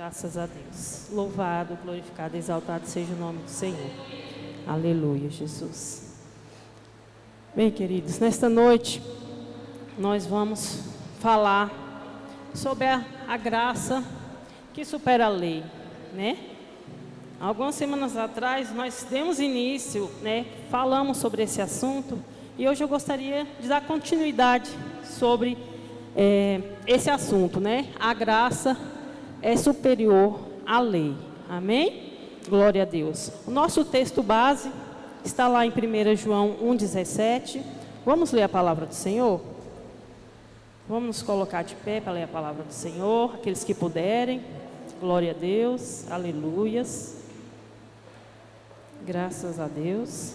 Graças a Deus. Louvado, glorificado, exaltado seja o nome do Senhor. Aleluia, Jesus. Bem, queridos, nesta noite nós vamos falar sobre a graça que supera a lei, né? Algumas semanas atrás nós demos início, né? Falamos sobre esse assunto e hoje eu gostaria de dar continuidade sobre esse assunto, né? A graça é superior à lei. Amém? Glória a Deus. O nosso texto base está lá em 1 João 1,17. Vamos ler a palavra do Senhor? Vamos nos colocar de pé para ler a palavra do Senhor, aqueles que puderem. Glória a Deus, aleluias. Graças a Deus.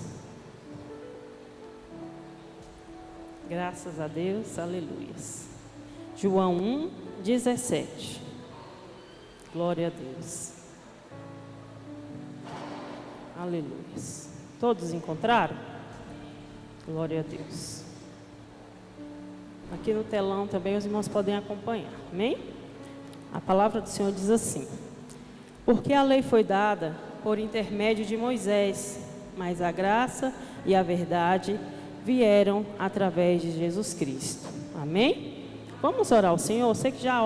Graças a Deus, aleluias. João 1,17. Glória a Deus. Aleluias. Todos encontraram? Glória a Deus. Aqui no telão também os irmãos podem acompanhar. Amém? A palavra do Senhor diz assim: porque a lei foi dada por intermédio de Moisés, mas a graça e a verdade vieram através de Jesus Cristo. Amém? Vamos orar ao Senhor. Eu sei que já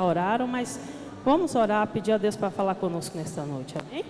oraram, mas vamos orar, pedir a Deus para falar conosco nesta noite. Amém?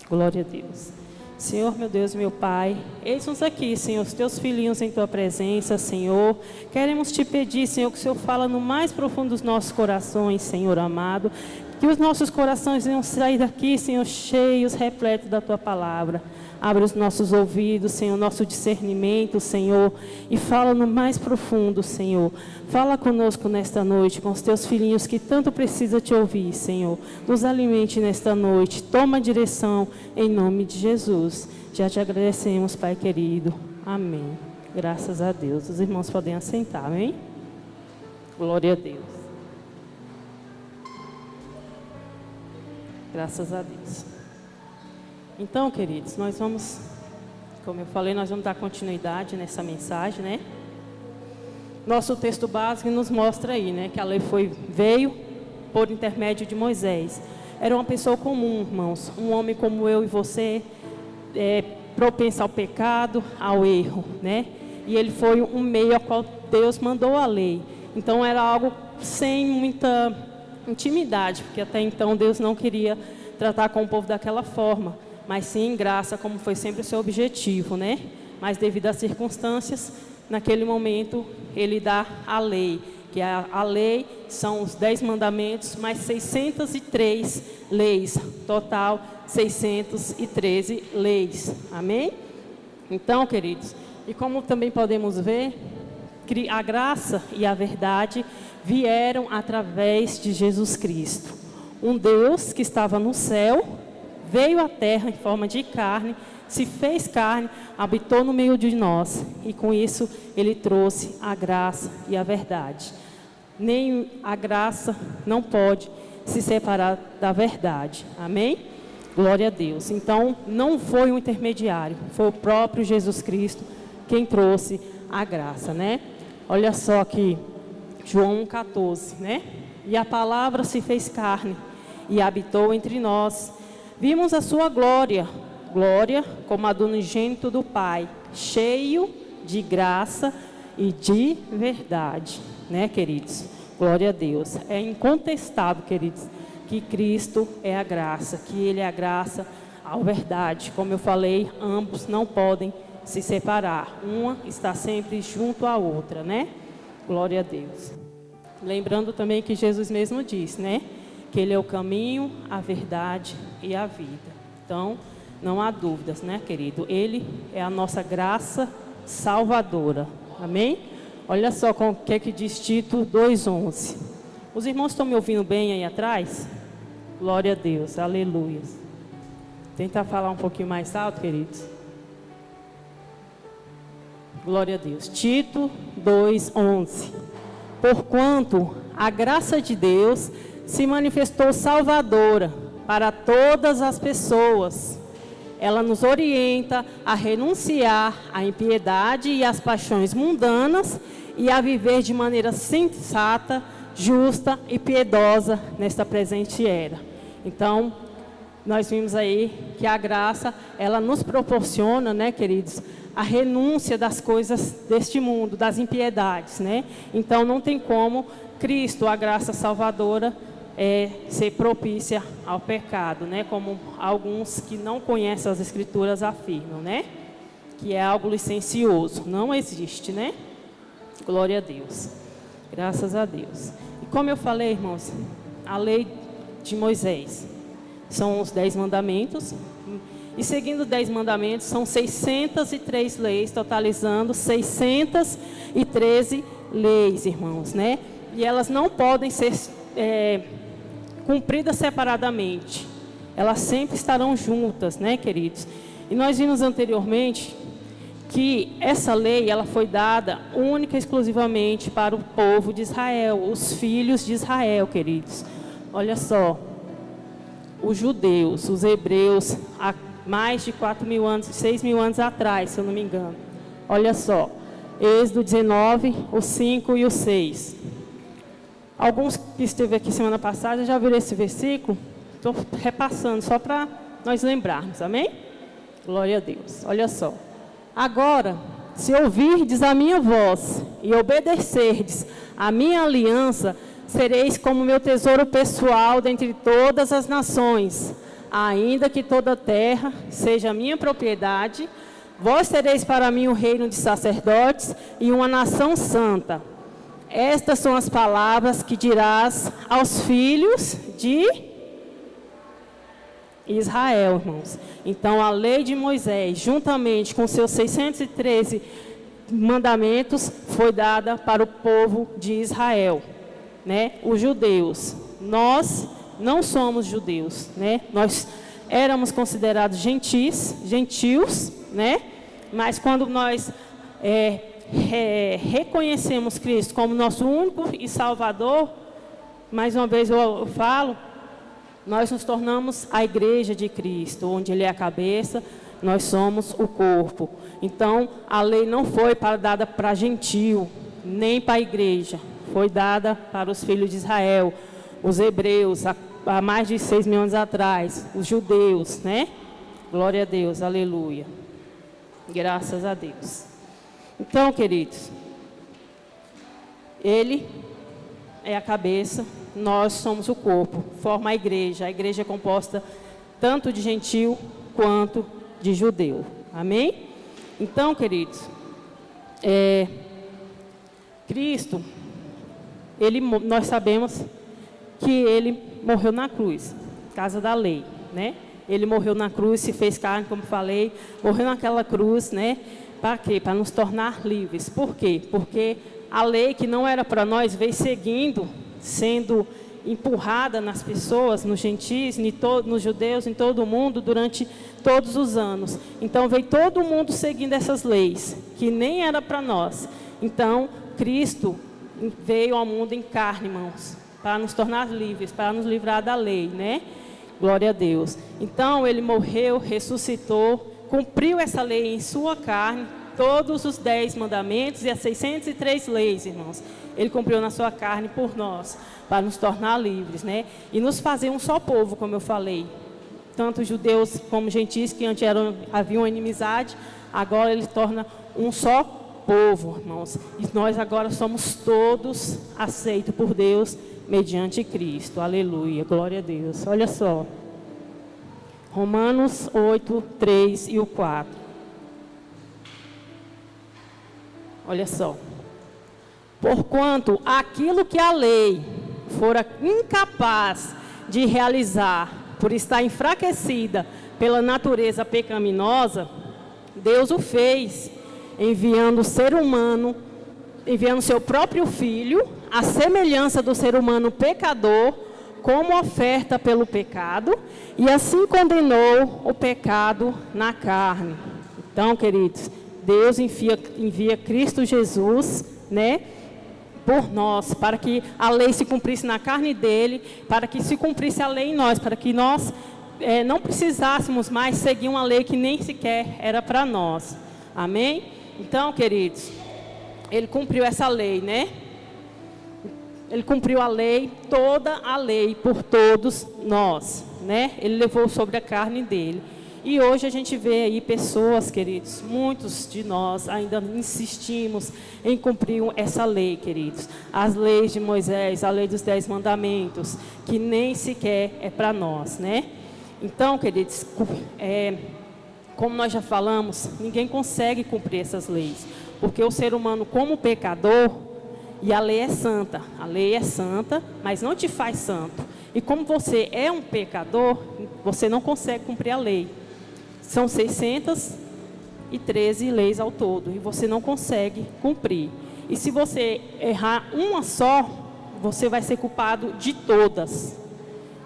Glória a Deus. Senhor, meu Deus, meu Pai, eis-nos aqui, Senhor, os teus filhinhos em tua presença, Senhor. Queremos te pedir, Senhor, que o Senhor fala no mais profundo dos nossos corações, Senhor amado. Que os nossos corações venham sair daqui, Senhor, cheios, repletos da tua palavra. Abre os nossos ouvidos, Senhor, nosso discernimento, Senhor, e fala no mais profundo, Senhor. Fala conosco nesta noite, com os teus filhinhos que tanto precisam te ouvir, Senhor. Nos alimente nesta noite, toma direção em nome de Jesus. Já te agradecemos, Pai querido. Amém. Graças a Deus. Os irmãos podem assentar, amém? Glória a Deus. Graças a Deus. Então, queridos, nós vamos, como eu falei, nós vamos dar continuidade nessa mensagem, né? Nosso texto básico nos mostra aí, né, que a lei veio por intermédio de Moisés. Era uma pessoa comum, irmãos, um homem como eu e você, propenso ao pecado, ao erro, né? E ele foi um meio ao qual Deus mandou a lei. Então era algo sem muita intimidade, porque até então Deus não queria tratar com o povo daquela forma, mas sim em graça, como foi sempre o seu objetivo, né? Mas devido às circunstâncias, naquele momento, ele dá a lei, que a lei são os 10 mandamentos, mais 603 leis, total 613 leis, amém? Então, queridos, e como também podemos ver, a graça e a verdade vieram através de Jesus Cristo. Um Deus que estava no céu, veio à terra em forma de carne, se fez carne, habitou no meio de nós. E com isso, ele trouxe a graça e a verdade. Nem a graça não pode se separar da verdade. Amém? Glória a Deus. Então, não foi um intermediário, foi o próprio Jesus Cristo quem trouxe a graça, né? Olha só aqui, João 1,14, né? E a palavra se fez carne e habitou entre nós. Vimos a sua glória, glória como a do unigênito do Pai, cheio de graça e de verdade, né, queridos? Glória a Deus. É incontestável, queridos, que Cristo é a graça, que Ele é a graça, a verdade. Como eu falei, ambos não podem se separar. Uma está sempre junto à outra, né? Glória a Deus. Lembrando também que Jesus mesmo disse, né? Que Ele é o caminho, a verdade e a vida. Então, não há dúvidas, né, querido? Ele é a nossa graça salvadora. Amém? Olha só o que diz Tito 2,11. Os irmãos estão me ouvindo bem aí atrás? Glória a Deus, aleluia. Tentar falar um pouquinho mais alto, queridos. Glória a Deus. Tito 2,11. Porquanto a graça de Deus se manifestou salvadora para todas as pessoas. Ela nos orienta a renunciar à impiedade e às paixões mundanas e a viver de maneira sensata, justa e piedosa nesta presente era. Então, nós vimos aí que a graça, ela nos proporciona, né, queridos, a renúncia das coisas deste mundo, das impiedades, né? Então, não tem como Cristo, a graça salvadora, ser propícia ao pecado, né? Como alguns que não conhecem as Escrituras afirmam, né? Que é algo licencioso. Não existe, né? Glória a Deus. Graças a Deus. E como eu falei, irmãos, a lei de Moisés são os 10 mandamentos. E seguindo os 10 mandamentos, são 603 leis, totalizando 613 leis, irmãos, né? E elas não podem ser cumpridas separadamente. Elas sempre estarão juntas, né, queridos? E nós vimos anteriormente que essa lei, ela foi dada única e exclusivamente para o povo de Israel, os filhos de Israel, queridos. Olha só, os judeus, os hebreus, há mais de 4.000 anos, 6.000 anos atrás, se eu não me engano. Olha só, Êxodo 19, o 5 e o 6. Alguns que esteve aqui semana passada já viram esse versículo. Estou repassando só para nós lembrarmos, amém? Glória a Deus. Olha só. Agora, se ouvirdes a minha voz e obedecerdes a minha aliança, sereis como meu tesouro pessoal dentre todas as nações. Ainda que toda a terra seja minha propriedade, vós sereis para mim um reino de sacerdotes e uma nação santa. Estas são as palavras que dirás aos filhos de Israel, irmãos. Então, a lei de Moisés, juntamente com seus 613 mandamentos, foi dada para o povo de Israel, né? Os judeus. Nós não somos judeus, né? Nós éramos considerados gentios, né? Mas quando nós reconhecemos Cristo como nosso único e Salvador, mais uma vez eu falo, nós nos tornamos a igreja de Cristo, onde Ele é a cabeça, nós somos o corpo. Então, a lei não foi dada para gentio, nem para a igreja, foi dada para os filhos de Israel, os hebreus, há mais de 6.000 anos atrás, os judeus, né? Glória a Deus, aleluia. Graças a Deus. Então, queridos, Ele é a cabeça, nós somos o corpo, forma a igreja. A igreja é composta tanto de gentil quanto de judeu. Amém? Então, queridos, Cristo, nós sabemos que Ele morreu na cruz, casa da lei, né? Ele morreu na cruz, se fez carne, como falei, morreu naquela cruz, né? Para quê? Para nos tornar livres. Por quê? Porque a lei que não era para nós veio seguindo, sendo empurrada nas pessoas, nos gentis, nos judeus, em todo o mundo, durante todos os anos. Então, veio todo mundo seguindo essas leis, que nem era para nós. Então, Cristo veio ao mundo em carne, irmãos, para nos tornar livres, para nos livrar da lei, né? Glória a Deus. Então, Ele morreu, ressuscitou, cumpriu essa lei em sua carne, todos os 10 mandamentos e as 603 leis, irmãos. Ele cumpriu na sua carne por nós, para nos tornar livres, né? E nos fazer um só povo, como eu falei. Tanto judeus como gentis, que antes haviam inimizade, agora Ele torna um só povo, irmãos. E nós agora somos todos aceitos por Deus, mediante Cristo. Aleluia, glória a Deus. Olha só. Romanos 8, 3 e o 4. Olha só. Porquanto aquilo que a lei fora incapaz de realizar, por estar enfraquecida pela natureza pecaminosa, Deus o fez, enviando seu próprio Filho, à semelhança do ser humano pecador, como oferta pelo pecado, e assim condenou o pecado na carne. Então, queridos, Deus envia Cristo Jesus, né, por nós, para que a lei se cumprisse na carne dele, para que se cumprisse a lei em nós, para que nós não precisássemos mais seguir uma lei que nem sequer era para nós. Amém? Então, queridos, ele cumpriu essa lei, né? Ele cumpriu a lei, toda a lei, por todos nós, né? Ele levou sobre a carne dele. E hoje a gente vê aí pessoas, queridos, muitos de nós ainda insistimos em cumprir essa lei, queridos. As leis de Moisés, a lei dos 10 mandamentos, que nem sequer é para nós, né? Então, queridos, como nós já falamos, ninguém consegue cumprir essas leis. Porque o ser humano, como pecador, e a lei é santa, mas não te faz santo. E como você é um pecador, você não consegue cumprir a lei. São 613 leis ao todo, e você não consegue cumprir. E se você errar uma só, você vai ser culpado de todas.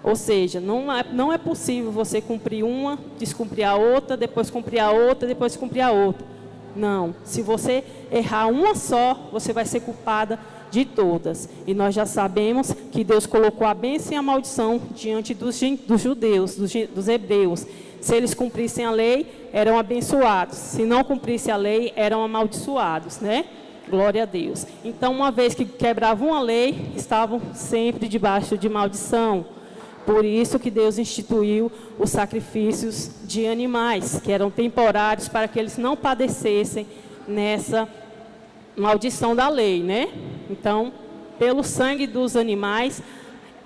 Ou seja, não é possível você cumprir uma, descumprir a outra, depois cumprir a outra, depois cumprir a outra. Não, se você errar uma só, você vai ser culpada de todas. E nós já sabemos que Deus colocou a bênção e a maldição diante dos judeus, dos hebreus. Se eles cumprissem a lei, eram abençoados. Se não cumprissem a lei, eram amaldiçoados, né? Glória a Deus. Então, uma vez que quebravam a lei, estavam sempre debaixo de maldição. Por isso que Deus instituiu os sacrifícios de animais, que eram temporários, para que eles não padecessem nessa maldição da lei, né? Então, pelo sangue dos animais,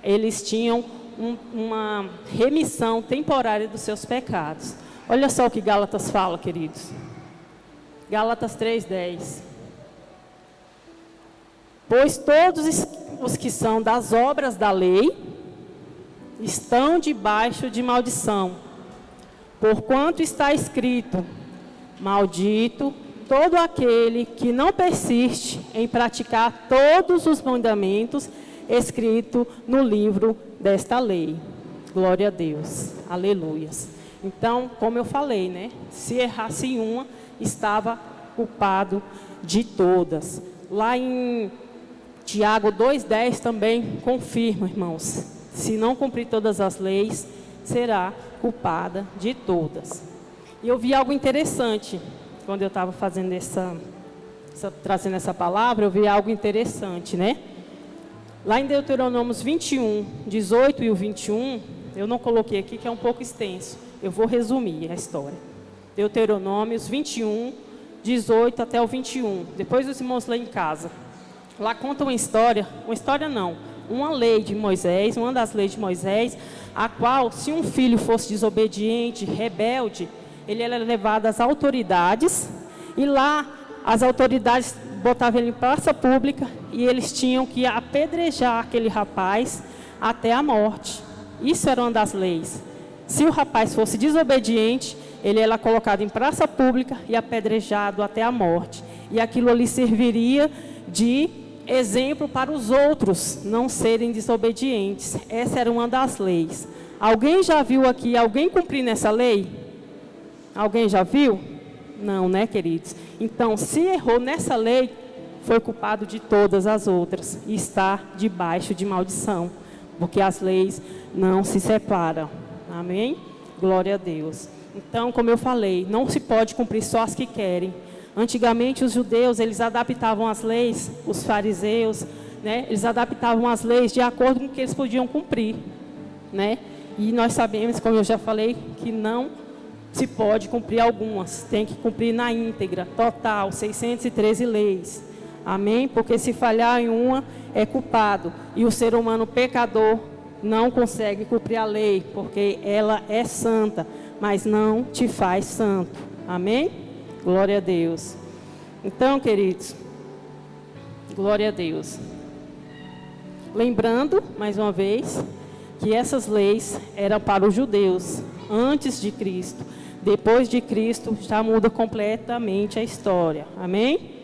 eles tinham uma remissão temporária dos seus pecados. Olha só o que Gálatas fala, queridos. Gálatas 3:10. Pois todos os que são das obras da lei estão debaixo de maldição. Porquanto está escrito: maldito todo aquele que não persiste em praticar todos os mandamentos escritos no livro desta lei. Glória a Deus. Aleluias. Então, como eu falei, né? Se errasse uma, estava culpado de todas. Lá em Tiago 2:10 também confirma, irmãos. Se não cumprir todas as leis, será culpada de todas. E eu vi algo interessante quando eu estava fazendo trazendo essa palavra. Eu vi algo interessante, né? Lá em Deuteronômios 21, 18 e o 21, eu não coloquei aqui, que é um pouco extenso. Eu vou resumir a história. Deuteronômios 21, 18 até o 21. Depois os irmãos lêem em casa. Lá conta uma lei de Moisés, uma das leis de Moisés, a qual, se um filho fosse desobediente, rebelde, ele era levado às autoridades, e lá as autoridades botavam ele em praça pública, e eles tinham que apedrejar aquele rapaz até a morte. Isso era uma das leis. Se o rapaz fosse desobediente, ele era colocado em praça pública e apedrejado até a morte. E aquilo ali serviria de exemplo para os outros não serem desobedientes. Essa era uma das leis. Alguém já viu aqui alguém cumprir nessa lei? Alguém já viu? Não, né, queridos? Então, se errou nessa lei, foi culpado de todas as outras e está debaixo de maldição, porque as leis não se separam. Amém? Glória a Deus. Então, como eu falei, não se pode cumprir só as que querem. Antigamente, os judeus, eles adaptavam as leis, os fariseus, né? Eles adaptavam as leis de acordo com o que eles podiam cumprir, né? E nós sabemos, como eu já falei, que não se pode cumprir algumas, tem que cumprir na íntegra, total, 613 leis. Amém? Porque se falhar em uma, é culpado. E o ser humano pecador não consegue cumprir a lei, porque ela é santa, mas não te faz santo. Amém? Glória a Deus. Então, queridos, glória a Deus. Lembrando, mais uma vez, que essas leis eram para os judeus, antes de Cristo. Depois de Cristo, já muda completamente a história. Amém?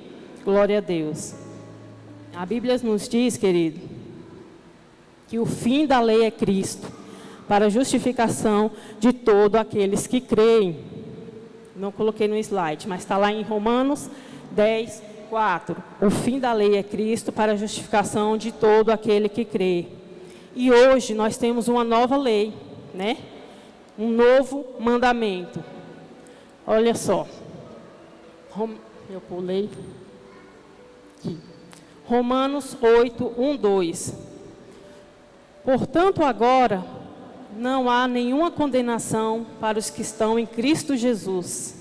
Glória a Deus. A Bíblia nos diz, querido, que o fim da lei é Cristo, para a justificação de todos aqueles que creem. Não coloquei no slide, mas está lá em Romanos 10, 4. O fim da lei é Cristo para a justificação de todo aquele que crê. E hoje nós temos uma nova lei, né? Um novo mandamento. Olha só. Eu pulei aqui. Romanos 8, 1, 2. Portanto, agora não há nenhuma condenação para os que estão em Cristo Jesus,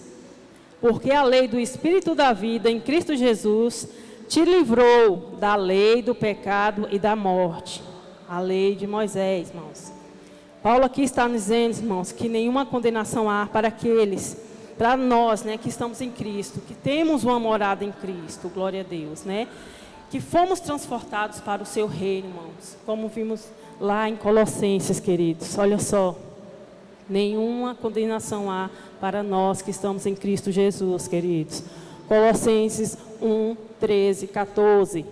porque a lei do Espírito da vida em Cristo Jesus te livrou da lei do pecado e da morte. A lei de Moisés, irmãos. Paulo aqui está nos dizendo, irmãos, que nenhuma condenação há para aqueles, para nós, né, que estamos em Cristo, que temos uma morada em Cristo, glória a Deus, né? Que fomos transportados para o seu reino, irmãos, como vimos lá em Colossenses, queridos. Olha só, nenhuma condenação há para nós que estamos em Cristo Jesus, queridos. Colossenses 1, 13, 14.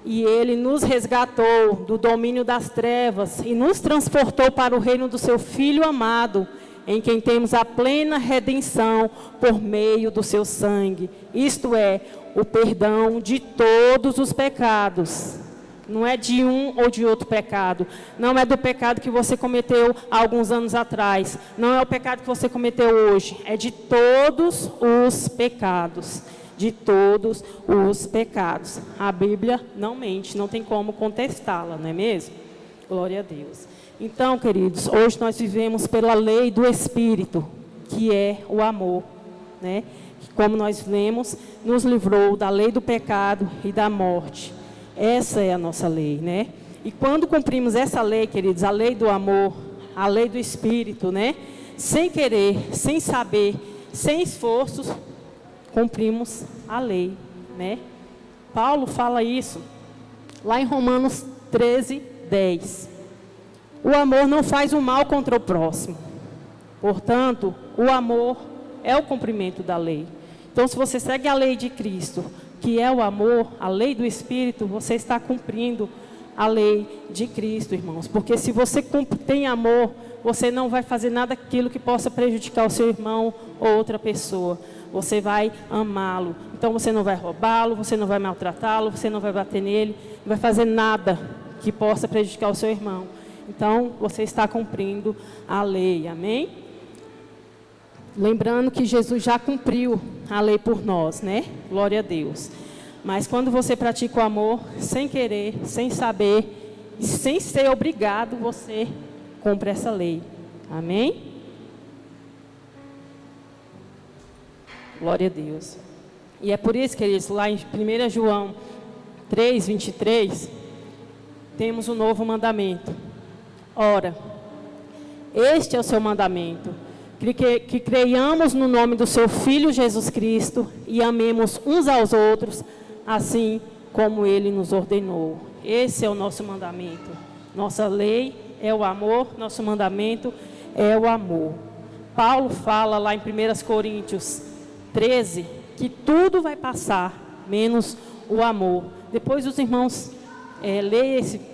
E Ele nos resgatou do domínio das trevas e nos transportou para o reino do seu Filho amado, em quem temos a plena redenção por meio do seu sangue. Isto é, o perdão de todos os pecados. Não é de um ou de outro pecado. Não é do pecado que você cometeu há alguns anos atrás. Não é o pecado que você cometeu hoje. É de todos os pecados. De todos os pecados. A Bíblia não mente, não tem como contestá-la, não é mesmo? Glória a Deus. Então, queridos, hoje nós vivemos pela lei do Espírito, que é o amor, né? Que, como nós vemos, nos livrou da lei do pecado e da morte. Essa é a nossa lei, né? E quando cumprimos essa lei, queridos, a lei do amor, a lei do Espírito, né? Sem querer, sem saber, sem esforços, cumprimos a lei, né? Paulo fala isso lá em Romanos 13, 10. O amor não faz o mal contra o próximo. Portanto, o amor é o cumprimento da lei. Então, se você segue a lei de Cristo, que é o amor, a lei do Espírito, você está cumprindo a lei de Cristo, irmãos. Porque se você tem amor, você não vai fazer nada aquilo que possa prejudicar o seu irmão ou outra pessoa. Você vai amá-lo. Então, você não vai roubá-lo, você não vai maltratá-lo, você não vai bater nele, não vai fazer nada que possa prejudicar o seu irmão. Então, você está cumprindo a lei, amém? Lembrando que Jesus já cumpriu a lei por nós, né? Glória a Deus. Mas quando você pratica o amor, sem querer, sem saber, e sem ser obrigado, você cumpre essa lei, amém? Glória a Deus. E é por isso, queridos, lá em 1 João 3, 23, temos um novo mandamento. Ora, este é o seu mandamento, que creiamos no nome do seu Filho Jesus Cristo e amemos uns aos outros, assim como Ele nos ordenou. Esse é o nosso mandamento. Nossa lei é o amor, nosso mandamento é o amor. Paulo fala lá em 1 Coríntios 13, que tudo vai passar, menos o amor. Depois os irmãos leem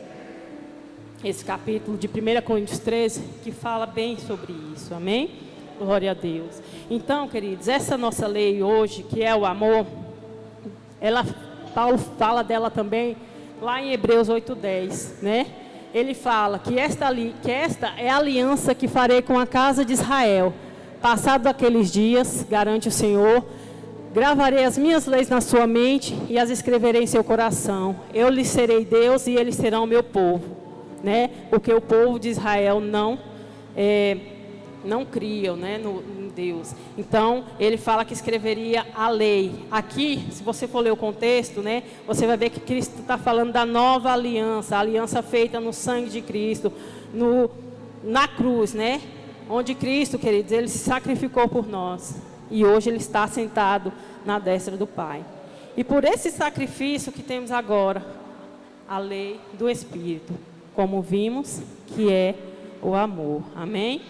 esse capítulo de 1 Coríntios 13, que fala bem sobre isso, amém? Glória a Deus. Então, queridos, essa nossa lei hoje, que é o amor, Paulo fala dela também lá em Hebreus 8:10, né? Ele fala que esta é a aliança que farei com a casa de Israel. Passados aqueles dias, garante o Senhor, gravarei as minhas leis na sua mente e as escreverei em seu coração. Eu lhes serei Deus e eles serão o meu povo, né? Porque o povo de Israel não criam, né, em Deus. Então, ele fala que escreveria a lei. Aqui, se você for ler o contexto, né, você vai ver que Cristo está falando da nova aliança, a aliança feita no sangue de Cristo, na cruz, né? Onde Cristo, queridos, Ele se sacrificou por nós. E hoje Ele está sentado na destra do Pai. E por esse sacrifício que temos agora, a lei do Espírito, como vimos, que é o amor. Amém?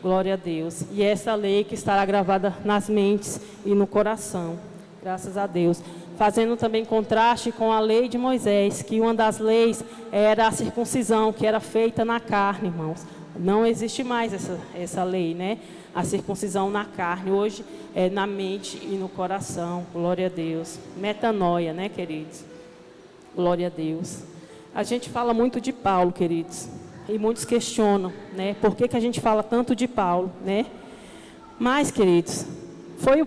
Glória a Deus. E essa lei que estará gravada nas mentes e no coração. Graças a Deus. Fazendo também contraste com a lei de Moisés, que uma das leis era a circuncisão, que era feita na carne, irmãos. Não existe mais essa lei, né? A circuncisão na carne. Hoje é na mente e no coração. Glória a Deus. Metanoia, né, queridos? Glória a Deus. A gente fala muito de Paulo, queridos. E muitos questionam, né? Por que a gente fala tanto de Paulo, né? Mas, queridos, foi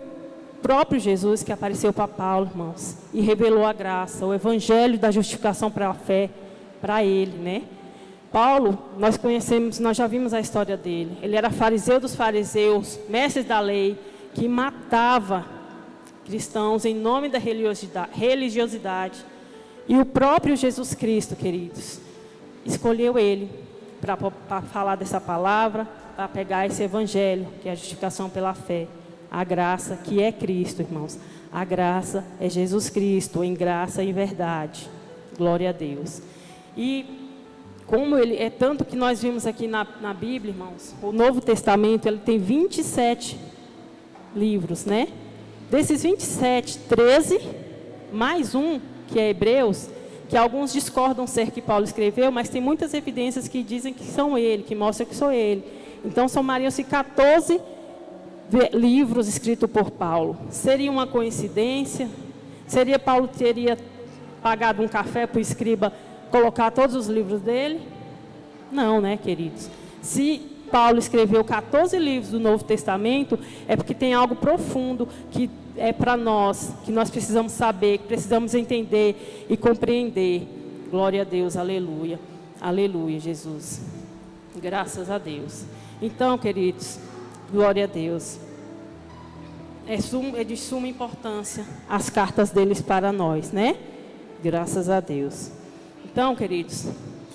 próprio Jesus que apareceu para Paulo, irmãos, e revelou a graça, o evangelho da justificação pela fé para ele, né? Paulo, nós conhecemos, nós já vimos a história dele. Ele era fariseu dos fariseus, mestre da lei, que matava cristãos em nome da religiosidade. E o próprio Jesus Cristo, queridos, escolheu ele para falar dessa palavra, para pegar esse evangelho, que é a justificação pela fé. A graça que é Cristo, irmãos. A graça é Jesus Cristo, em graça e verdade. Glória a Deus. E como ele é tanto que nós vimos aqui na Bíblia, irmãos, o Novo Testamento, ele tem 27 livros, né? Desses 27, 13, mais um, que é Hebreus, que alguns discordam ser que Paulo escreveu, mas tem muitas evidências que dizem que são ele, que mostram que sou ele. Então, somariam-se 14 livros escritos por Paulo. Seria uma coincidência? Paulo teria pagado um café para o escriba colocar todos os livros dele? Não, né, queridos? Se Paulo escreveu 14 livros do Novo Testamento, é porque tem algo profundo que é para nós, que nós precisamos saber, que precisamos entender e compreender. Glória a Deus, aleluia. Aleluia, Jesus. Graças a Deus. Então, queridos, glória a Deus. É de suma importância as cartas deles para nós, né? Graças a Deus. Então, queridos,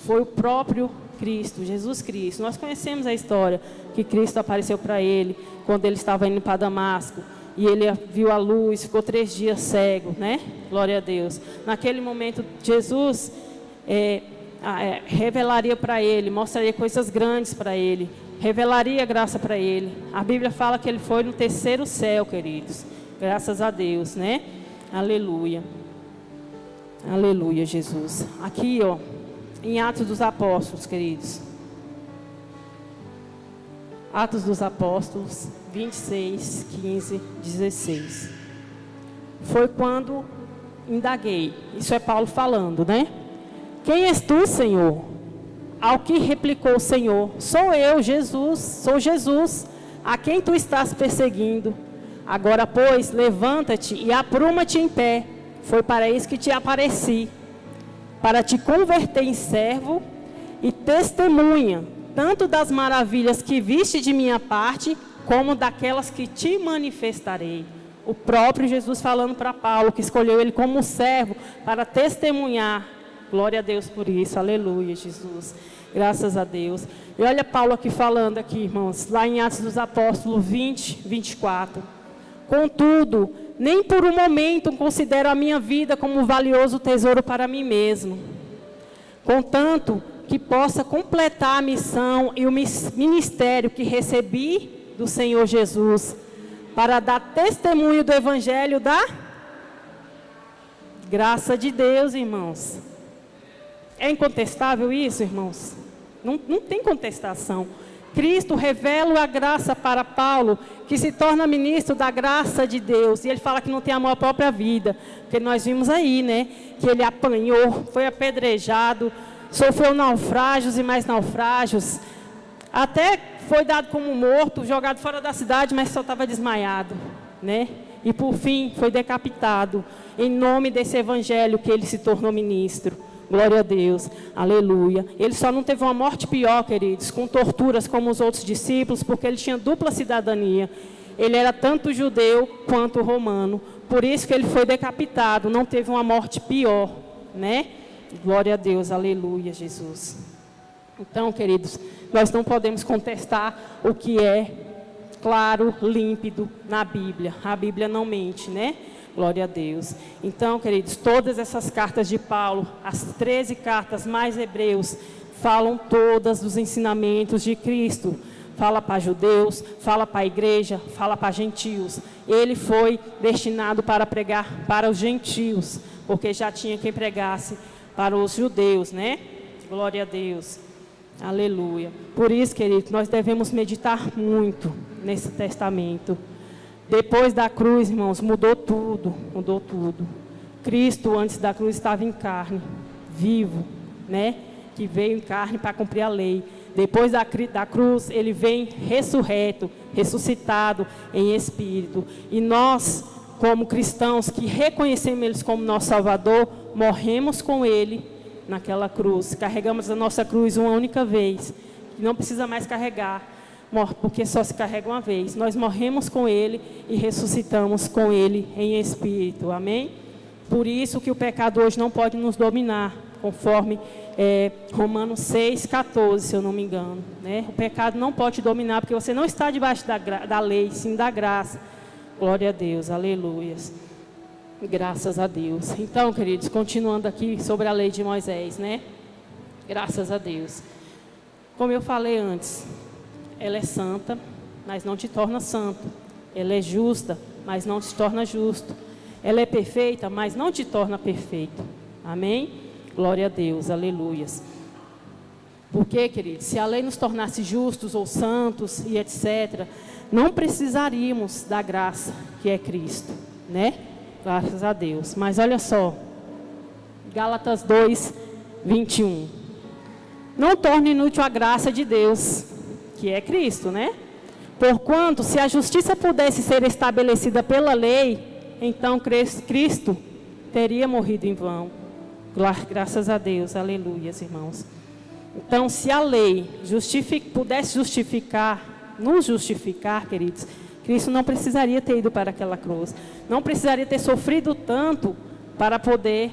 foi o próprio Cristo, Jesus Cristo. Nós conhecemos a história que Cristo apareceu para ele quando ele estava indo para Damasco. E ele viu a luz, ficou 3 dias cego, né? Glória a Deus. Naquele momento, Jesus revelaria para ele, mostraria coisas grandes para ele, revelaria graça para ele. A Bíblia fala que ele foi no 3º céu, queridos. Graças a Deus, né? Aleluia. Aleluia, Jesus. Aqui, ó, em Atos dos Apóstolos, queridos. Atos dos Apóstolos, 26, 15, 16. Foi quando indaguei. Isso é Paulo falando, né? Quem és tu, Senhor? Ao que replicou o Senhor: sou eu, Jesus, sou Jesus, a quem tu estás perseguindo. Agora, pois, levanta-te e apruma-te em pé. Foi para isso que te apareci, para te converter em servo e testemunha, tanto das maravilhas que viste de minha parte, como daquelas que te manifestarei. O próprio Jesus falando para Paulo, que escolheu ele como servo, para testemunhar. Glória a Deus por isso, aleluia, Jesus. Graças a Deus. E olha Paulo aqui falando aqui, irmãos, lá em Atos dos Apóstolos 20, 24. Contudo, nem por um momento considero a minha vida como um valioso tesouro para mim mesmo. Contanto que possa completar a missão e o ministério que recebi do Senhor Jesus, para dar testemunho do Evangelho da graça de Deus, irmãos. É incontestável isso, irmãos? Não tem contestação. Cristo revela a graça para Paulo, que se torna ministro da graça de Deus. E ele fala que não tem amor à própria vida. Porque nós vimos aí, né? Que ele apanhou, foi apedrejado, sofreu naufrágios e mais naufrágios. Até foi dado como morto, jogado fora da cidade, mas só estava desmaiado, né? E por fim foi decapitado, em nome desse evangelho que ele se tornou ministro. Glória a Deus, aleluia. Ele só não teve uma morte pior, queridos, com torturas como os outros discípulos, porque ele tinha dupla cidadania. Ele era tanto judeu quanto romano. Por isso que ele foi decapitado, não teve uma morte pior, né? Glória a Deus, aleluia, Jesus. Então, queridos, nós não podemos contestar o que é claro, límpido na Bíblia. A Bíblia não mente, né? Glória a Deus. Então, queridos, todas essas cartas de Paulo, as 13 cartas mais Hebreus, falam todas dos ensinamentos de Cristo. Fala para judeus, fala para a igreja, fala para gentios. Ele foi destinado para pregar para os gentios, porque já tinha quem pregasse para os judeus, né? Glória a Deus. Aleluia. Por isso, queridos, nós devemos meditar muito nesse testamento. Depois da cruz, irmãos, mudou tudo, mudou tudo. Cristo, antes da cruz, estava em carne, vivo, né? Que veio em carne para cumprir a lei. Depois da cruz, ele vem ressurreto, ressuscitado em espírito. E nós como cristãos que reconhecemos Ele como nosso Salvador, morremos com Ele naquela cruz. Carregamos a nossa cruz uma única vez. Não precisa mais carregar, porque só se carrega uma vez. Nós morremos com Ele e ressuscitamos com Ele em espírito. Amém? Por isso que o pecado hoje não pode nos dominar, conforme Romanos 6,14, se eu não me engano. Né? O pecado não pode dominar, porque você não está debaixo da lei, sim da graça. Glória a Deus, aleluias. Graças a Deus. Então, queridos, continuando aqui sobre a lei de Moisés, né? Graças a Deus. Como eu falei antes, ela é santa, mas não te torna santo. Ela é justa, mas não te torna justo. Ela é perfeita, mas não te torna perfeito. Amém? Glória a Deus, aleluias. Porque, queridos, se a lei nos tornasse justos ou santos e etc., não precisaríamos da graça que é Cristo, né? Graças a Deus. Mas olha só, Gálatas 2, 21. Não torne inútil a graça de Deus, que é Cristo, né? Porquanto, se a justiça pudesse ser estabelecida pela lei, então Cristo teria morrido em vão. Graças a Deus, aleluias, irmãos. Então, se a lei pudesse nos justificar, queridos, Cristo não precisaria ter ido para aquela cruz. Não precisaria ter sofrido tanto para poder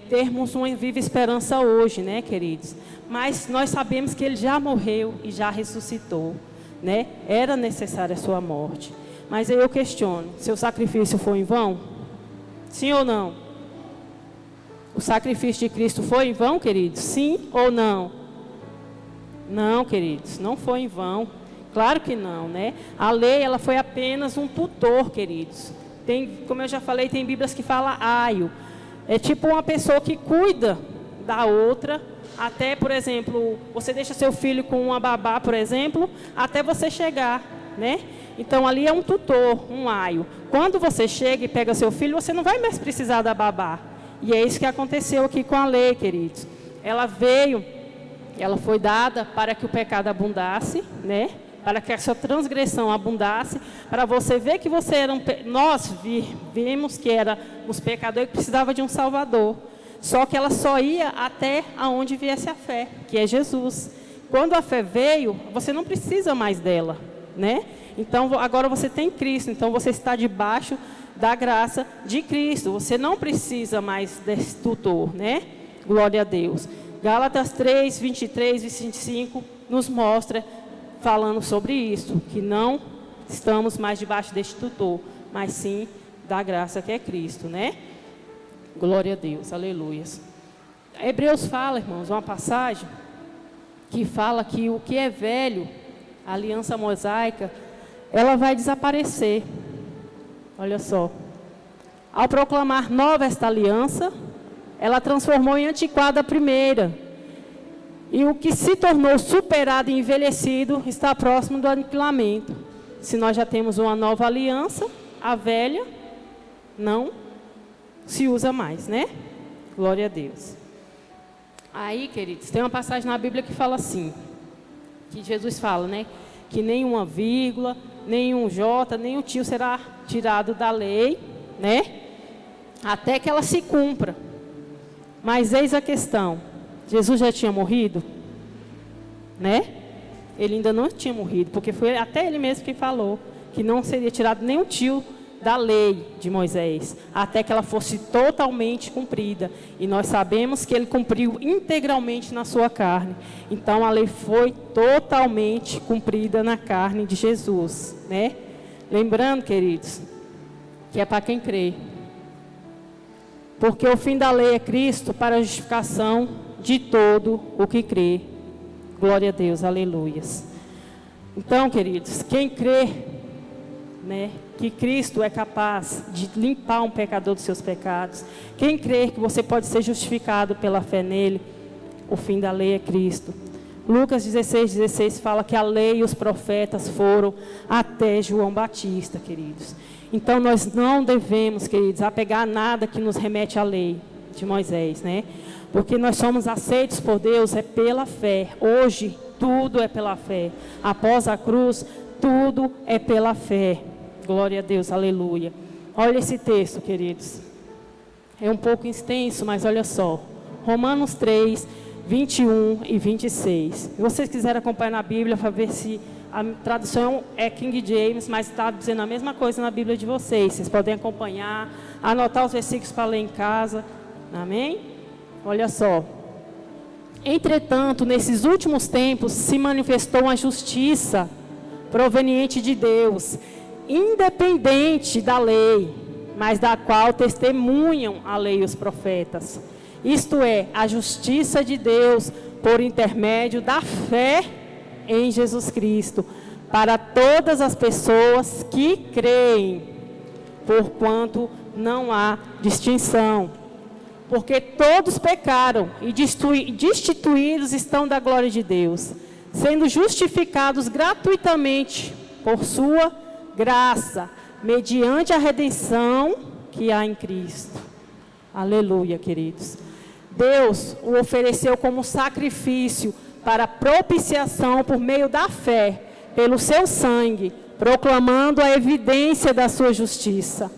termos uma viva esperança hoje, né, queridos? Mas nós sabemos que Ele já morreu e já ressuscitou, né? Era necessária a sua morte. Mas aí eu questiono, seu sacrifício foi em vão? Sim ou não? O sacrifício de Cristo foi em vão, queridos? Sim ou não? Não, queridos, não foi em vão. Claro que não, né? A lei, ela foi apenas um tutor, queridos. Como eu já falei, tem Bíblias que falam aio. É tipo uma pessoa que cuida da outra, até, por exemplo, você deixa seu filho com uma babá, por exemplo, até você chegar, né? Então, ali é um tutor, um aio. Quando você chega e pega seu filho, você não vai mais precisar da babá. E é isso que aconteceu aqui com a lei, queridos. Ela foi dada para que o pecado abundasse, né? Para que a sua transgressão abundasse, para você ver que nós vimos que éramos pecadores, que precisava de um Salvador. Só que ela só ia até aonde viesse a fé, que é Jesus. Quando a fé veio, você não precisa mais dela, né? Então, agora você tem Cristo, então você está debaixo da graça de Cristo. Você não precisa mais desse tutor, né? Glória a Deus. Gálatas 3, 23 e 25 nos mostra falando sobre isso, que não estamos mais debaixo deste tutor, mas sim da graça que é Cristo, né? Glória a Deus, aleluias. Hebreus fala, irmãos, uma passagem que fala que o que é velho, a aliança mosaica, ela vai desaparecer. Olha só. Ao proclamar nova esta aliança, ela transformou em antiquada a primeira. E o que se tornou superado e envelhecido está próximo do aniquilamento. Se nós já temos uma nova aliança, a velha não se usa mais, né? Glória a Deus. Aí, queridos, tem uma passagem na Bíblia que fala assim, que Jesus fala, né? Que nenhuma vírgula, nenhum J, nenhum tio será tirado da lei, né? Até que ela se cumpra. Mas eis a questão. Jesus já tinha morrido? Né? Ele ainda não tinha morrido, porque foi até ele mesmo que falou que não seria tirado nenhum tio da lei de Moisés, até que ela fosse totalmente cumprida. E nós sabemos que ele cumpriu integralmente na sua carne. Então a lei foi totalmente cumprida na carne de Jesus, né? Lembrando, queridos, que é para quem crê. Porque o fim da lei é Cristo para a justificação de todo o que crê. Glória a Deus, aleluias. Então, queridos, quem crê, né, que Cristo é capaz de limpar um pecador dos seus pecados, quem crê que você pode ser justificado pela fé nele, o fim da lei é Cristo. Lucas 16 fala que a lei e os profetas foram até João Batista, queridos. Então, nós não devemos, queridos, apegar a nada que nos remete à lei de Moisés, né? Porque nós somos aceitos por Deus, é pela fé. Hoje, tudo é pela fé. Após a cruz, tudo é pela fé. Glória a Deus, aleluia. Olha esse texto, queridos. É um pouco extenso, mas olha só. Romanos 3, 21 e 26. Se vocês quiserem acompanhar na Bíblia, para ver se a tradução é King James, mas está dizendo a mesma coisa na Bíblia de vocês. Vocês podem acompanhar, anotar os versículos para ler em casa. Amém? Olha só. Entretanto, nesses últimos tempos, se manifestou uma justiça proveniente de Deus, independente da lei, mas da qual testemunham a lei e os profetas. Isto é, a justiça de Deus por intermédio da fé em Jesus Cristo, para todas as pessoas que creem, porquanto não há distinção. Porque todos pecaram e destituídos estão da glória de Deus, sendo justificados gratuitamente por sua graça, mediante a redenção que há em Cristo. Aleluia, queridos. Deus o ofereceu como sacrifício para propiciação por meio da fé, pelo seu sangue, proclamando a evidência da sua justiça.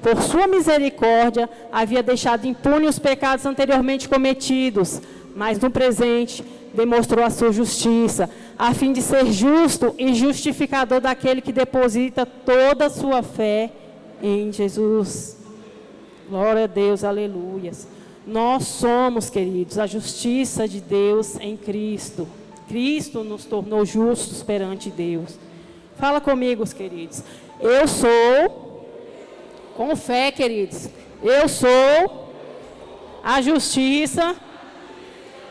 Por sua misericórdia, havia deixado impune os pecados anteriormente cometidos, mas no presente demonstrou a sua justiça, a fim de ser justo e justificador daquele que deposita toda a sua fé em Jesus. Glória a Deus, aleluias. Nós somos, queridos, a justiça de Deus em Cristo. Cristo nos tornou justos perante Deus. Fala comigo, queridos. Eu sou, com fé, queridos, eu sou a justiça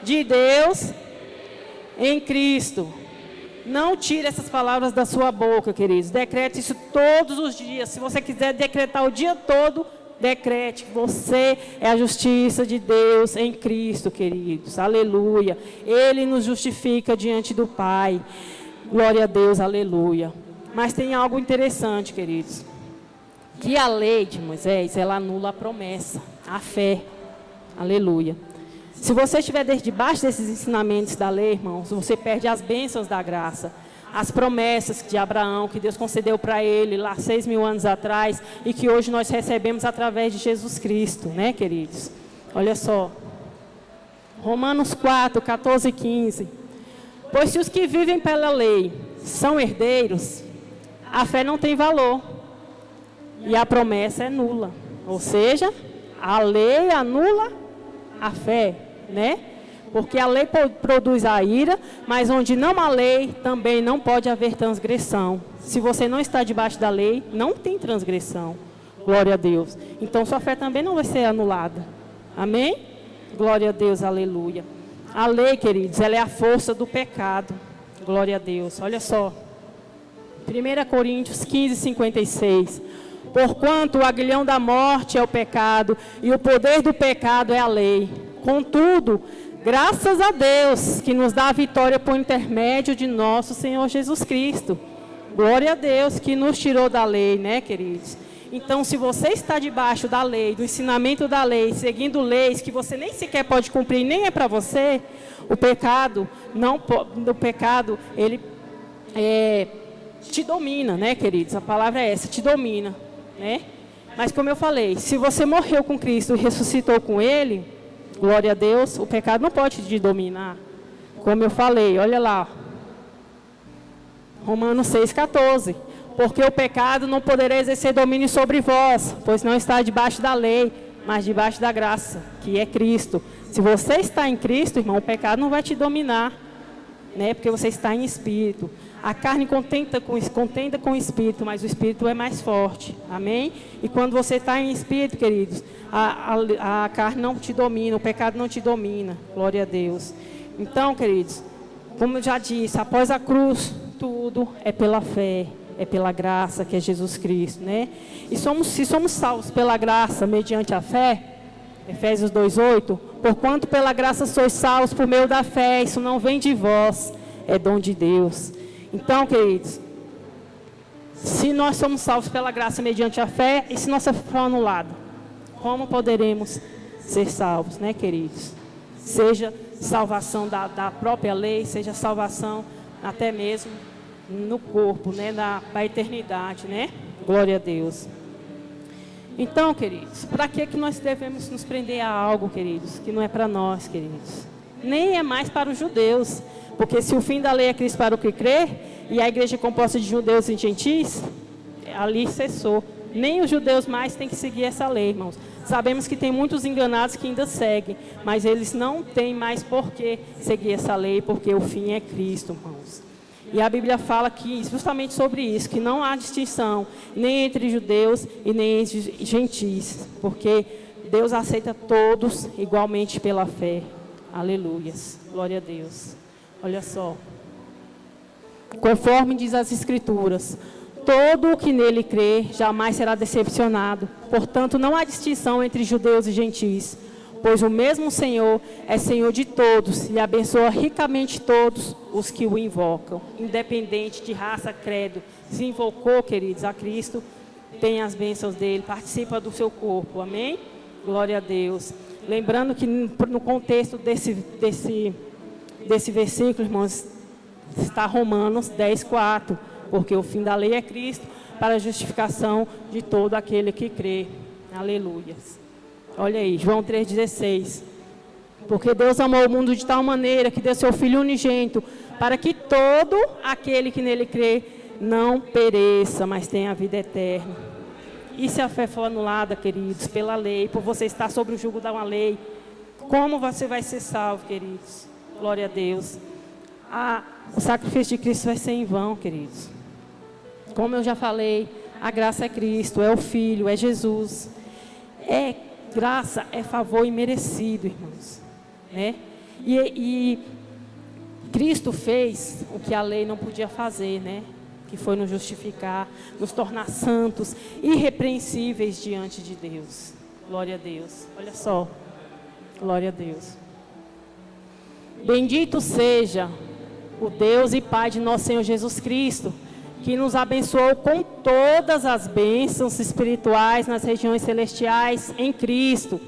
de Deus em Cristo. Não tire essas palavras da sua boca, queridos. Decrete isso todos os dias. Se você quiser decretar o dia todo, decrete que você é a justiça de Deus em Cristo, queridos. Aleluia. Ele nos justifica diante do Pai. Glória a Deus, aleluia. Mas tem algo interessante, queridos. Que a lei de Moisés, ela anula a promessa, a fé. Aleluia. Se você estiver debaixo desses ensinamentos da lei, irmãos, você perde as bênçãos da graça. As promessas de Abraão, que Deus concedeu para ele lá 6.000 anos atrás, e que hoje nós recebemos através de Jesus Cristo, né, queridos? Olha só. Romanos 4, 14 e 15. Pois se os que vivem pela lei são herdeiros, a fé não tem valor, e a promessa é nula. Ou seja, a lei anula a fé, né? Porque a lei produz a ira, mas onde não há lei, também não pode haver transgressão. Se você não está debaixo da lei, não tem transgressão. Glória a Deus. Então, sua fé também não vai ser anulada. Amém? Glória a Deus, aleluia. A lei, queridos, ela é a força do pecado. Glória a Deus. Olha só. 1 Coríntios 15, 56. Porquanto o aguilhão da morte é o pecado, e o poder do pecado é a lei. Contudo, graças a Deus, que nos dá a vitória por intermédio de nosso Senhor Jesus Cristo. Glória a Deus, que nos tirou da lei, né, queridos? Então, se você está debaixo da lei, do ensinamento da lei, seguindo leis que você nem sequer pode cumprir, nem é para você, o pecado, ele te domina, né, queridos? A palavra é essa, te domina, né? Mas como eu falei, se você morreu com Cristo e ressuscitou com Ele, glória a Deus, o pecado não pode te dominar. Como eu falei, olha lá. Romanos 6,14. Porque o pecado não poderá exercer domínio sobre vós, pois não está debaixo da lei, mas debaixo da graça, que é Cristo. Se você está em Cristo, irmão, o pecado não vai te dominar, né? Porque você está em espírito. A carne contenda com o espírito, mas o espírito é mais forte. Amém? E quando você está em espírito, queridos, a carne não te domina, o pecado não te domina. Glória a Deus. Então, queridos, como eu já disse, após a cruz, tudo é pela fé, é pela graça, que é Jesus Cristo, né? E se somos salvos pela graça, mediante a fé, Efésios 2:8, porquanto pela graça sois salvos por meio da fé, isso não vem de vós, é dom de Deus. Então, queridos, se nós somos salvos pela graça mediante a fé, e se nossa fé for anulada, como poderemos ser salvos, né, queridos? Seja salvação da própria lei, seja salvação até mesmo no corpo, né, da eternidade, né? Glória a Deus. Então, queridos, para que nós devemos nos prender a algo, queridos, que não é para nós, queridos? Nem é mais para os judeus, porque se o fim da lei é Cristo para o que crê, e a igreja é composta de judeus e gentis, ali cessou. Nem os judeus mais têm que seguir essa lei, irmãos. Sabemos que tem muitos enganados que ainda seguem, mas eles não têm mais por que seguir essa lei, porque o fim é Cristo, irmãos. E a Bíblia fala que, justamente sobre isso, que não há distinção nem entre judeus e nem entre gentis, porque Deus aceita todos igualmente pela fé. Aleluias. Glória a Deus. Olha só. Conforme diz as Escrituras, todo o que nele crê jamais será decepcionado. Portanto, não há distinção entre judeus e gentis, pois o mesmo Senhor é Senhor de todos e abençoa ricamente todos os que o invocam, independente de raça, credo. Se invocou, queridos, a Cristo, tem as bênçãos dele, participa do seu corpo, amém? Glória a Deus. Lembrando que no contexto desse versículo, irmãos, está Romanos 10:4, porque o fim da lei é Cristo para a justificação de todo aquele que crê. Aleluia. Olha aí, João 3,16. Porque Deus amou o mundo de tal maneira que deu seu Filho unigênito, para que todo aquele que nele crê não pereça, mas tenha a vida eterna. E se a fé for anulada, queridos, pela lei, por você estar sobre o jugo de uma lei, como você vai ser salvo, queridos? Glória a Deus. O sacrifício de Cristo vai ser em vão, queridos. Como eu já falei, a graça é Cristo, é o Filho, é Jesus. É graça, é favor imerecido, irmãos. Né? E Cristo fez o que a lei não podia fazer, né? Que foi nos justificar, nos tornar santos, irrepreensíveis diante de Deus. Glória a Deus. Olha só. Glória a Deus. Bendito seja o Deus e Pai de nosso Senhor Jesus Cristo, que nos abençoou com todas as bênçãos espirituais nas regiões celestiais em Cristo,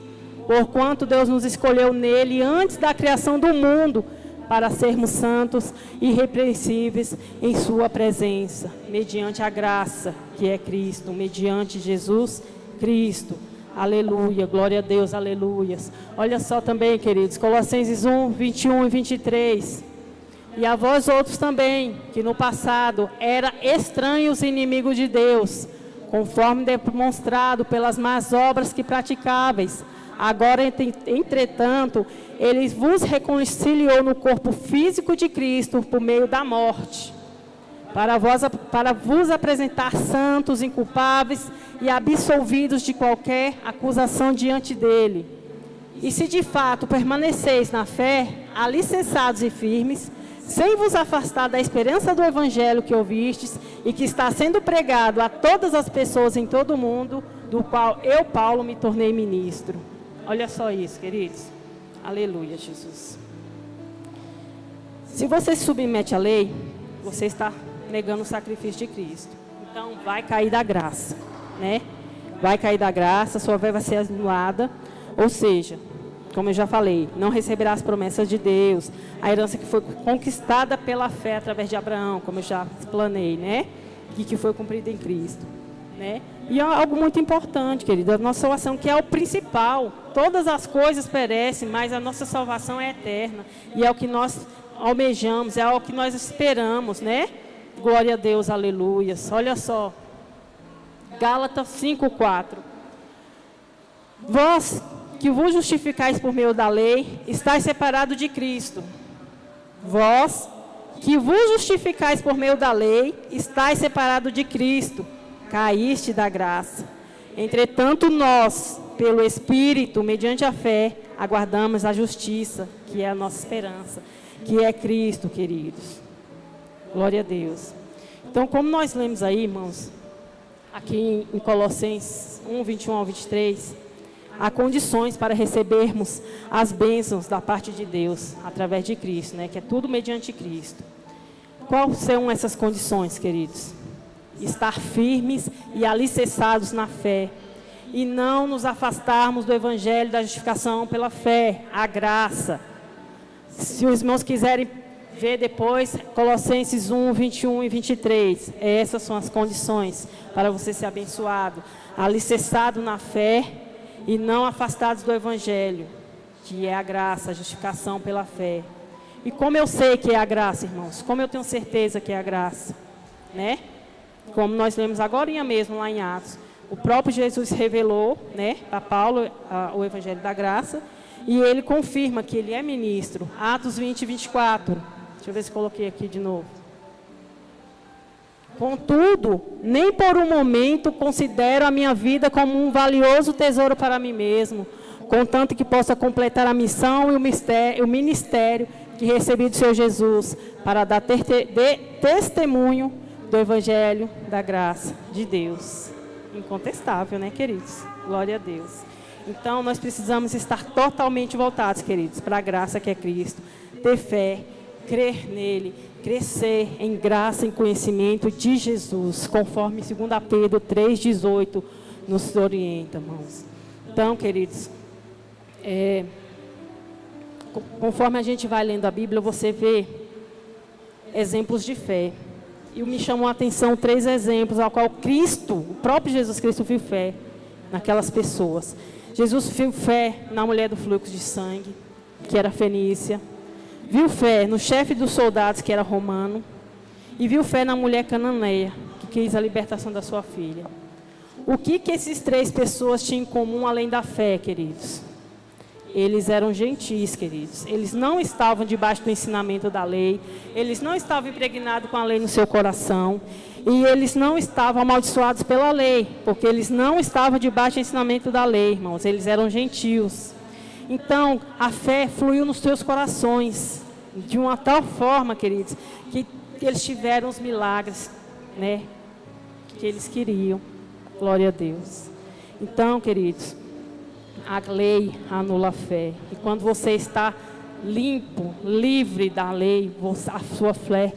porquanto Deus nos escolheu nele antes da criação do mundo, para sermos santos e irrepreensíveis em sua presença, mediante a graça que é Cristo, mediante Jesus Cristo. Aleluia, glória a Deus, aleluias. Olha só também, queridos, Colossenses 1, 21 e 23. E a vós outros também, que no passado era estranhos e inimigos de Deus, conforme demonstrado pelas más obras que praticáveis. Agora, entretanto, Ele vos reconciliou no corpo físico de Cristo por meio da morte, para vos apresentar santos, inculpáveis e absolvidos de qualquer acusação diante dEle. E se de fato permaneceis na fé, alicerçados e firmes, sem vos afastar da esperança do Evangelho que ouvistes e que está sendo pregado a todas as pessoas em todo o mundo, do qual eu, Paulo, me tornei ministro. Olha só isso, queridos. Aleluia, Jesus. Se você se submete à lei, você está negando o sacrifício de Cristo. Então, vai cair da graça, né? Vai cair da graça, sua fé vai ser anulada. Ou seja, como eu já falei, não receberá as promessas de Deus, a herança que foi conquistada pela fé através de Abraão, como eu já explanei, né? E que foi cumprida em Cristo, né? E é algo muito importante, querido, a nossa salvação, que é o principal. Todas as coisas perecem, mas a nossa salvação é eterna. E é o que nós almejamos, é o que nós esperamos, né? Glória a Deus, aleluias. Olha só, Gálatas 5:4. Vós que vos justificais por meio da lei, estáis separados de Cristo. Vós que vos justificais por meio da lei, estáis separados de Cristo. Caíste da graça. Entretanto, nós, pelo Espírito, mediante a fé, aguardamos a justiça, que é a nossa esperança, que é Cristo, queridos. Glória a Deus. Então, como nós lemos aí, irmãos, aqui em Colossenses 1, 21 ao 23, há condições para recebermos as bênçãos da parte de Deus, através de Cristo, né? Que é tudo mediante Cristo. Quais são essas condições, queridos? Estar firmes e alicerçados na fé, e não nos afastarmos do Evangelho da justificação pela fé, a graça. Se os irmãos quiserem vê depois Colossenses 1, 21 e 23. Essas são as condições para você ser abençoado. Alicerçado na fé e não afastados do Evangelho, que é a graça, a justificação pela fé. E como eu sei que é a graça, irmãos? Como eu tenho certeza que é a graça? Né? Como nós lemos agora mesmo lá em Atos. O próprio Jesus revelou, né, para Paulo o Evangelho da Graça. E ele confirma que ele é ministro. Atos 20, 24. Deixa eu ver se coloquei aqui de novo. Contudo, nem por um momento considero a minha vida como um valioso tesouro para mim mesmo, contanto que possa completar a missão e o ministério que recebi do Senhor Jesus, para dar testemunho do Evangelho da graça de Deus. Incontestável, né, queridos? Glória a Deus. Então, nós precisamos estar totalmente voltados, queridos, para a graça que é Cristo. Ter fé, crer nele, crescer em graça e conhecimento de Jesus, conforme 2 Pedro 3,18 nos orienta, irmãos. Então, queridos, conforme a gente vai lendo a Bíblia, você vê exemplos de fé. E me chamou a atenção 3 exemplos ao qual Cristo, o próprio Jesus Cristo, viu fé naquelas pessoas. Jesus viu fé na mulher do fluxo de sangue, que era fenícia. Viu fé no chefe dos soldados, que era romano. E viu fé na mulher cananeia, que quis a libertação da sua filha. O que esses 3 pessoas tinham em comum além da fé, queridos? Eles eram gentis, queridos. Eles não estavam debaixo do ensinamento da lei. Eles não estavam impregnados com a lei no seu coração. E eles não estavam amaldiçoados pela lei, porque eles não estavam debaixo do ensinamento da lei, irmãos. Eles eram gentios. Então, a fé fluiu nos seus corações, de uma tal forma, queridos, que eles tiveram os milagres, né, que eles queriam. Glória a Deus. Então, queridos, a lei anula a fé. E quando você está limpo, livre da lei, a sua fé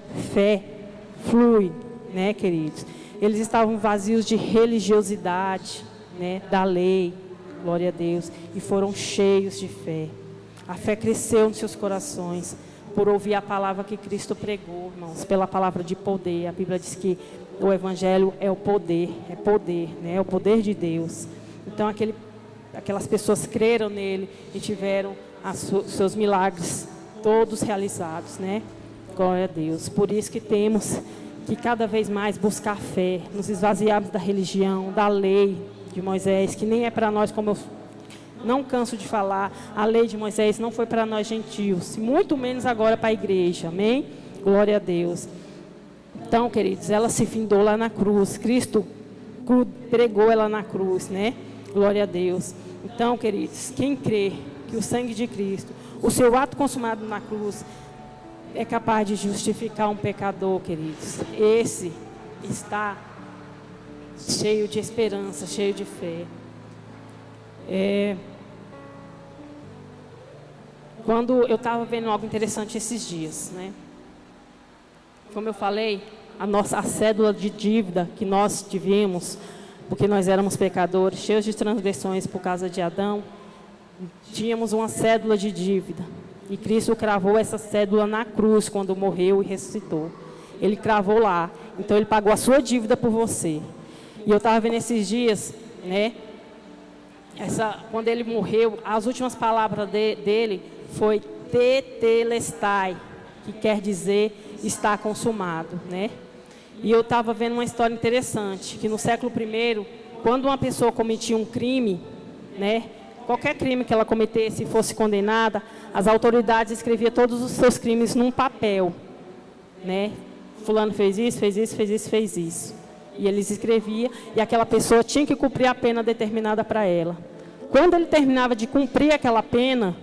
flui, né, queridos? Eles estavam vazios de religiosidade, né, da lei, glória a Deus, e foram cheios de fé. A fé cresceu nos seus corações por ouvir a palavra que Cristo pregou, irmãos, pela palavra de poder. A Bíblia diz que o Evangelho é o poder, né, é o poder de Deus. Então, aquelas pessoas creram nele e tiveram seus milagres todos realizados, né? Glória a Deus. Por isso que temos que cada vez mais buscar fé, nos esvaziarmos da religião, da lei de Moisés, que nem é para nós, como eu não canso de falar, a lei de Moisés não foi para nós gentios, muito menos agora para a igreja, amém? Glória a Deus. Então, queridos, ela se findou lá na cruz, Cristo pregou ela na cruz, né? Glória a Deus. Então, queridos, quem crê que o sangue de Cristo, o seu ato consumado na cruz, é capaz de justificar um pecador, queridos, esse está cheio de esperança, cheio de fé. Quando eu estava vendo algo interessante esses dias, né? Como eu falei, a cédula de dívida que nós tivemos, porque nós éramos pecadores, cheios de transgressões por causa de Adão, tínhamos uma cédula de dívida. E Cristo cravou essa cédula na cruz quando morreu e ressuscitou. Ele cravou lá. Então, ele pagou a sua dívida por você. E eu estava vendo esses dias, né? Quando ele morreu, as últimas palavras dele foi tetelestai, que quer dizer está consumado, né? E eu estava vendo uma história interessante, que no século I, quando uma pessoa cometia um crime, né? Qualquer crime que ela cometesse e fosse condenada, as autoridades escreviam todos os seus crimes num papel, né? Fulano fez isso, fez isso, fez isso, fez isso. E eles escreviam, e aquela pessoa tinha que cumprir a pena determinada para ela. Quando ele terminava de cumprir aquela pena,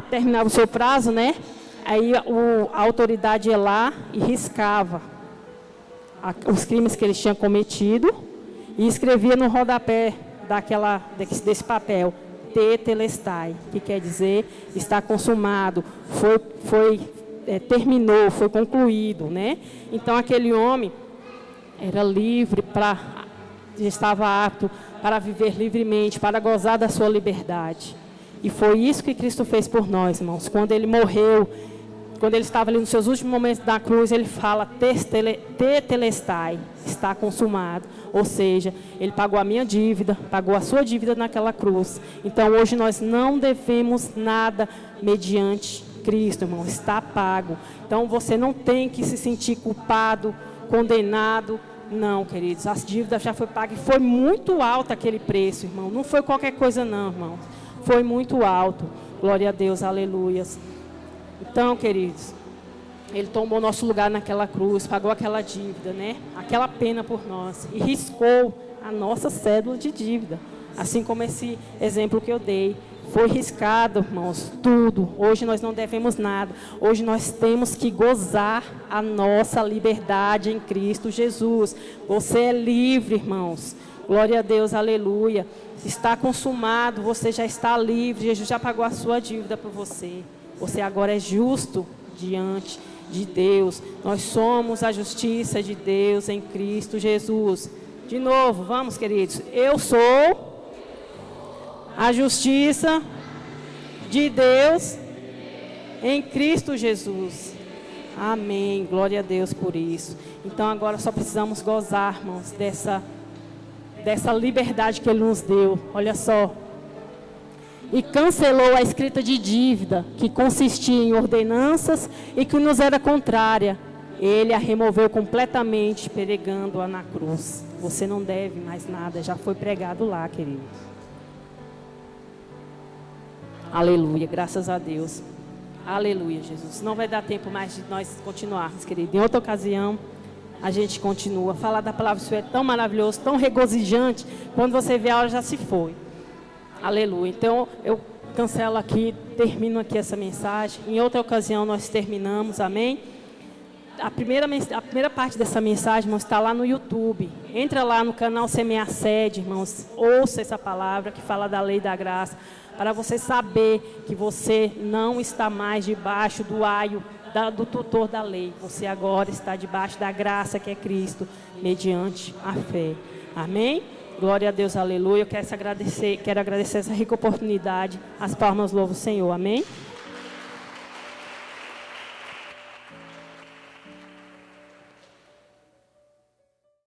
terminava o seu prazo, né? Aí a autoridade ia lá e riscava os crimes que ele tinha cometido e escrevia no rodapé desse papel, tetelestai, que quer dizer está consumado, terminou, foi concluído, né? Então aquele homem era livre, estava apto para viver livremente, para gozar da sua liberdade. E foi isso que Cristo fez por nós, irmãos. Quando ele morreu, quando ele estava ali nos seus últimos momentos da cruz, ele fala, tetelestai, está consumado. Ou seja, ele pagou a minha dívida, pagou a sua dívida naquela cruz. Então, hoje nós não devemos nada mediante Cristo, irmão, está pago. Então, você não tem que se sentir culpado, condenado. Não, queridos, as dívidas já foi paga e foi muito alto aquele preço, irmão. Não foi qualquer coisa não, irmão. Foi muito alto. Glória a Deus, aleluias. Então, queridos, ele tomou nosso lugar naquela cruz, pagou aquela dívida, né? Aquela pena por nós e riscou a nossa cédula de dívida. Assim como esse exemplo que eu dei. Foi riscado, irmãos, tudo. Hoje nós não devemos nada. Hoje nós temos que gozar a nossa liberdade em Cristo Jesus. Você é livre, irmãos. Glória a Deus, aleluia. Está consumado, você já está livre. Jesus já pagou a sua dívida por você. Você agora é justo diante de Deus. Nós somos a justiça de Deus em Cristo Jesus. De novo, vamos, queridos. Eu sou a justiça de Deus em Cristo Jesus. Amém. Glória a Deus por isso. Então agora só precisamos gozar, irmãos, dessa liberdade que Ele nos deu. Olha só. E cancelou a escrita de dívida, que consistia em ordenanças e que nos era contrária. Ele a removeu completamente, pregando-a na cruz. Você não deve mais nada, já foi pregado lá, queridos. Aleluia, graças a Deus. Aleluia, Jesus. Não vai dar tempo mais de nós continuarmos, querido. Em outra ocasião, a gente continua. Falar da palavra, isso é tão maravilhoso, tão regozijante. Quando você vê, a hora já se foi. Aleluia. Então, eu cancelo aqui, termino aqui essa mensagem. Em outra ocasião, nós terminamos, amém? A primeira parte dessa mensagem, irmãos, está lá no YouTube. Entra lá no canal Semear Sede, irmãos. Ouça essa palavra que fala da lei da graça. Para você saber que você não está mais debaixo do aio do tutor da lei. Você agora está debaixo da graça que é Cristo, mediante a fé. Amém? Glória a Deus, aleluia. Eu quero agradecer essa rica oportunidade. As palmas louvam o Senhor. Amém?